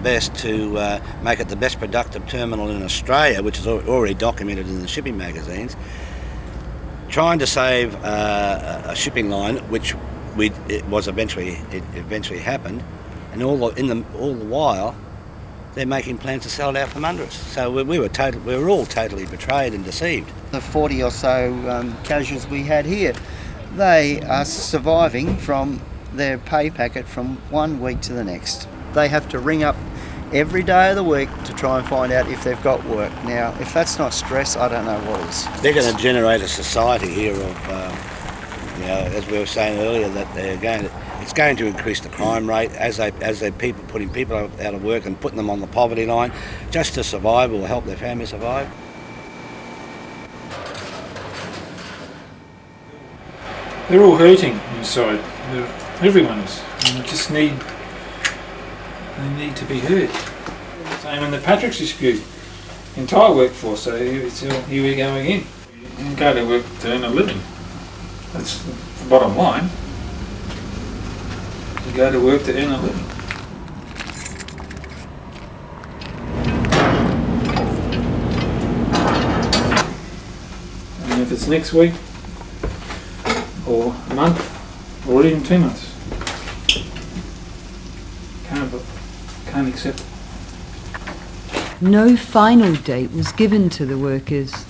Best to make it the best productive terminal in Australia, which is already documented in the shipping magazines. Trying to save a shipping line, which it eventually happened, and all the while they're making plans to sell it out from under us. So we were all totally betrayed and deceived. The 40 or so casuals we had here, they are surviving from their pay packet from 1 week to the next. They have to ring up every day of the week to try and find out if they've got work. Now, if that's not stress, I don't know what is. They're going to generate a society here of, as we were saying earlier, that it's going to increase the crime rate as they putting people out of work and putting them on the poverty line just to survive or help their family survive. They're all hurting inside. Everyone is. And they need to be heard. Same in the Patrick's dispute. The entire workforce, so here we go again. You go to work to earn a living. That's the bottom line. You go to work to earn a living. And if it's next week, or a month, or even 2 months, can't accept it. No final date was given to the workers.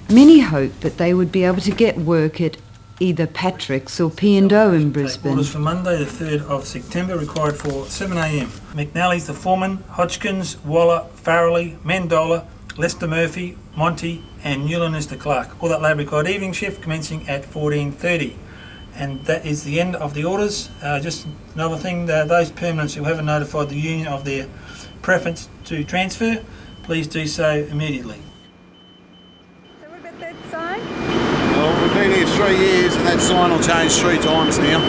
Many hoped that they would be able to get work at either Patrick's or P&O in Brisbane. Orders for Monday the 3rd of September required for 7 a.m. McNally's the foreman, Hodgkins, Waller, Farrelly, Mendola, Lester Murphy, Monty and Newland is the clerk. All that labour required evening shift commencing at 14:30. And that is the end of the orders. Just another thing, those permanents who haven't notified the union of their preference to transfer, please do so immediately. So what about that sign? Well, we've been here 3 years and that sign will change 3 times now.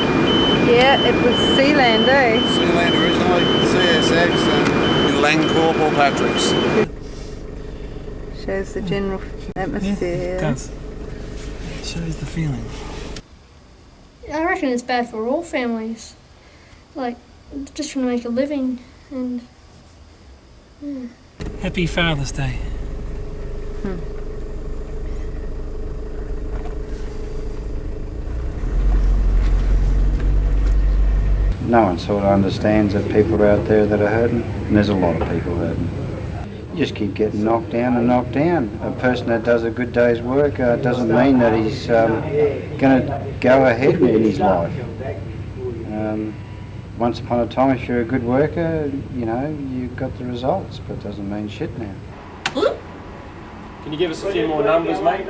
Yeah, it was Sealand, eh? Sealand originally, CSX and Langcorp or Patrick's. Shows the general atmosphere. Yeah, it does. It shows the feeling. I reckon it's bad for all families, like just trying to make a living and. Yeah. Happy Father's Day. No one sort of understands that people are out there that are hurting, and there's a lot of people hurting. You just keep getting knocked down and knocked down. A person that does a good day's work doesn't mean that he's going to go ahead in his life. Once upon a time, if you're a good worker, you've got the results, but it doesn't mean shit now. Can you give us a few more numbers, mate?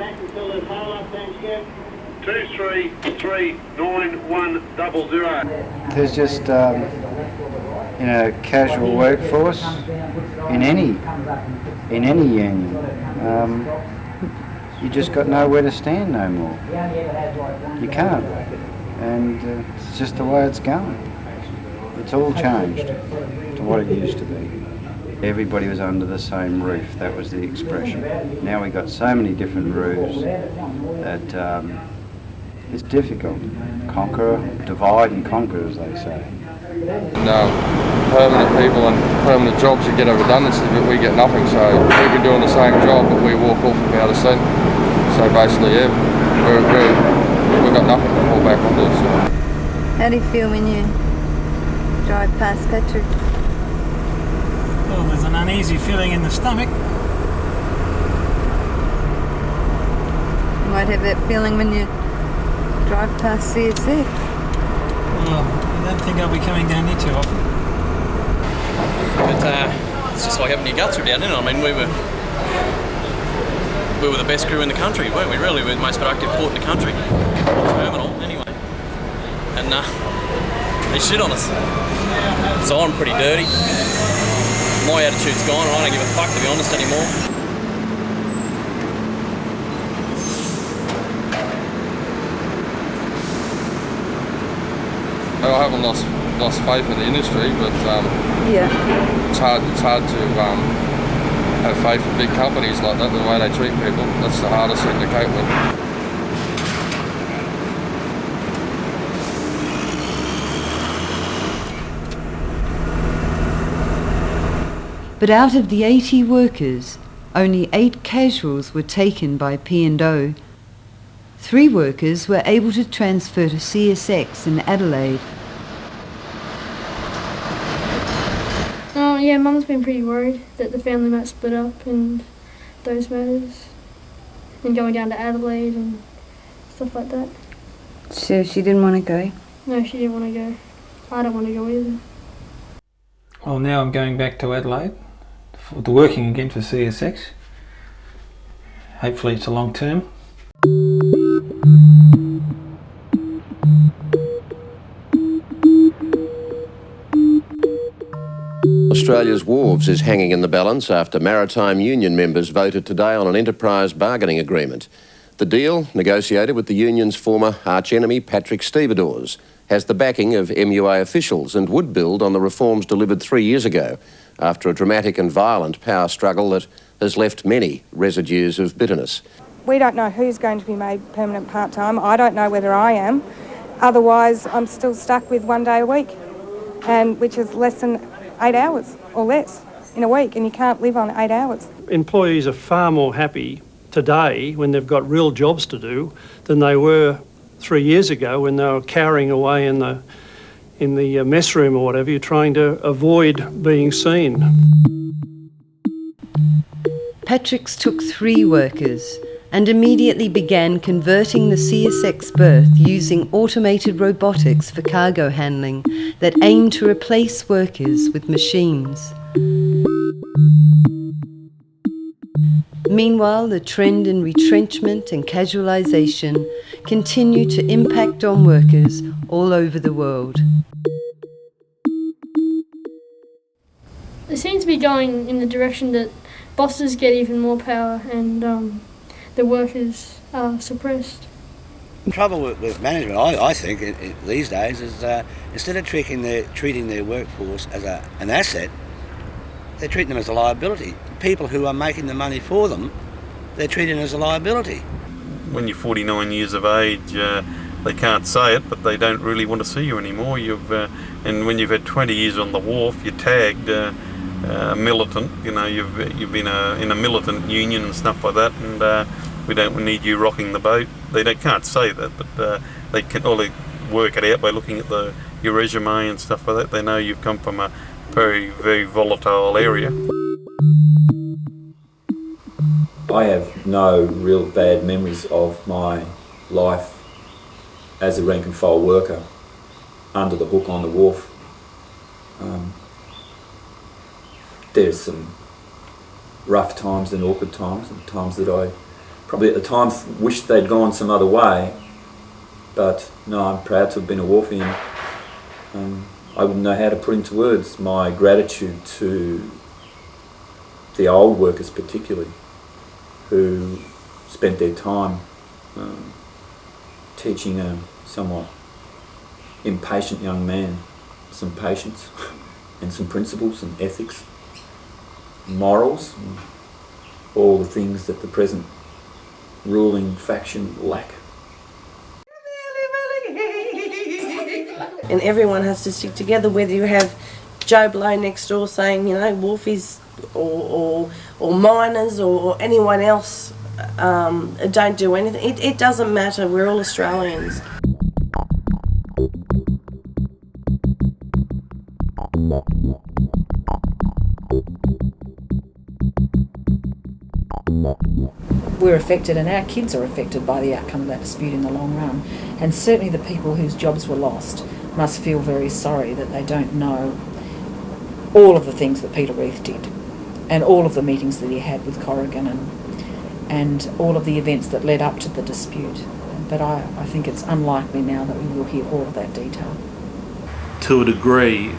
233900. There's just, casual workforce in any union. You just got nowhere to stand no more. You can't, and it's just the way it's going. It's all changed to what it used to be. Everybody was under the same roof, that was the expression. Now we've got so many different roofs that it's difficult. Divide and conquer, as they say. No, permanent people and permanent jobs, you get a redundancy, but we get nothing. So we've been doing the same job, but we walk off without a cent. So basically, yeah, we've got nothing to fall back onto. So. How do you feel when you drive past Patrick? Well, there's an uneasy feeling in the stomach. You might have that feeling when you drive past CSX. Well, I don't think I'll be coming down here too often. But it's just like having your guts ripped out, isn't it? I mean, we were the best crew in the country, weren't we? Really, we were the most productive port in the country. Terminal, anyway. And they shit on us. So I'm pretty dirty. My attitude's gone and I don't give a fuck, to be honest, anymore. I haven't lost faith in the industry, but it's hard to have faith in big companies like that, the way they treat people. That's the hardest thing to cope with. But out of the 80 workers, only 8 casuals were taken by P&O. 3 workers were able to transfer to CSX in Adelaide. Oh yeah, Mum's been pretty worried that the family might split up and those matters, and going down to Adelaide and stuff like that. So she didn't want to go? No, she didn't want to go. I don't want to go either. Well, now I'm going back to Adelaide, working again for CSX. Hopefully it's a long term. Australia's wharves is hanging in the balance after maritime union members voted today on an enterprise bargaining agreement. The deal, negotiated with the union's former archenemy Patrick Stevedores, has the backing of MUA officials and would build on the reforms delivered 3 years ago after a dramatic and violent power struggle that has left many residues of bitterness. We don't know who's going to be made permanent part-time. I don't know whether I am. Otherwise, I'm still stuck with 1 day a week, and which is less than 8 hours or less in a week, and you can't live on 8 hours. Employees are far more happy today when they've got real jobs to do than they were 3 years ago when they were cowering away in the mess room or whatever. You're trying to avoid being seen. Patrick's took 3 workers and immediately began converting the CSX berth using automated robotics for cargo handling that aimed to replace workers with machines. Meanwhile, the trend in retrenchment and casualisation continue to impact on workers all over the world. It seems to be going in the direction that bosses get even more power and the workers are suppressed. The trouble with management, I think, these days is instead of treating their workforce as an asset, they're treating them as a liability. People who are making the money for them, they're treating as a liability. When you're 49 years of age, they can't say it, but they don't really want to see you anymore. And when you've had 20 years on the wharf, you're tagged militant. You know, you've been in a militant union and stuff like that, and we don't need you rocking the boat. They can't say that, but they can only work it out by looking at your resume and stuff like that. They know you've come from a very, very volatile area. I have no real bad memories of my life as a rank and file worker under the hook on the wharf. There's some rough times and awkward times, and times that I probably at the time wished they'd gone some other way, but no, I'm proud to have been a wharfian. I wouldn't know how to put into words my gratitude to the old workers particularly, who spent their time teaching a somewhat impatient young man some patience and some principles and ethics, morals, and all the things that the present ruling faction lack. And everyone has to stick together, whether you have Joe Blow next door saying, you know, wharfies or miners or anyone else don't do anything. It doesn't matter, we're all Australians. We're affected, and our kids are affected by the outcome of that dispute in the long run. And certainly the people whose jobs were lost must feel very sorry that they don't know all of the things that Peter Reith did, and all of the meetings that he had with Corrigan, and all of the events that led up to the dispute. But I think it's unlikely now that we will hear all of that detail. To a degree,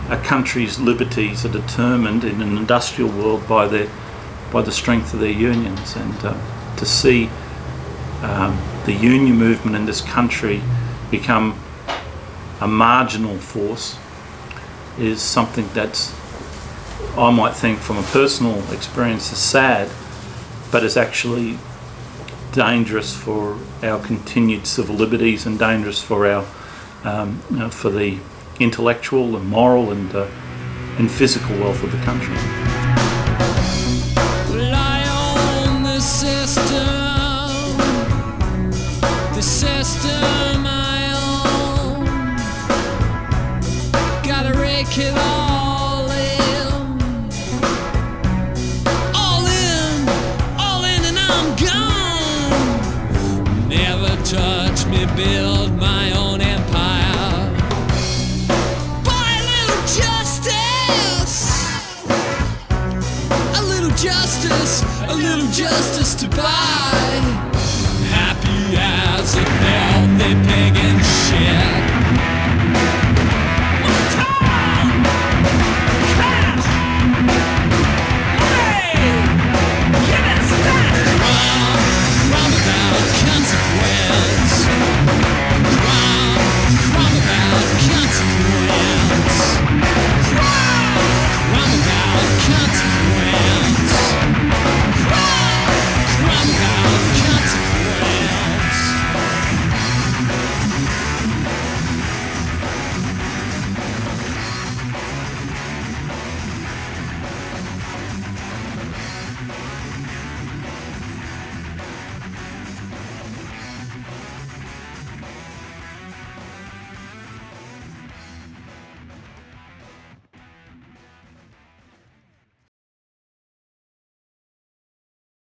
a country's liberties are determined in an industrial world by the strength of their unions, and to see the union movement in this country become a marginal force is something that's, I might think from a personal experience, is sad, but is actually dangerous for our continued civil liberties and dangerous for our for the intellectual and moral and and physical wealth of the country. Rely on the system I own. Gotta rake it all in, and I'm gone. Never touch me, build my own empire. Buy a little justice, a little justice to buy. Happy as a healthy pig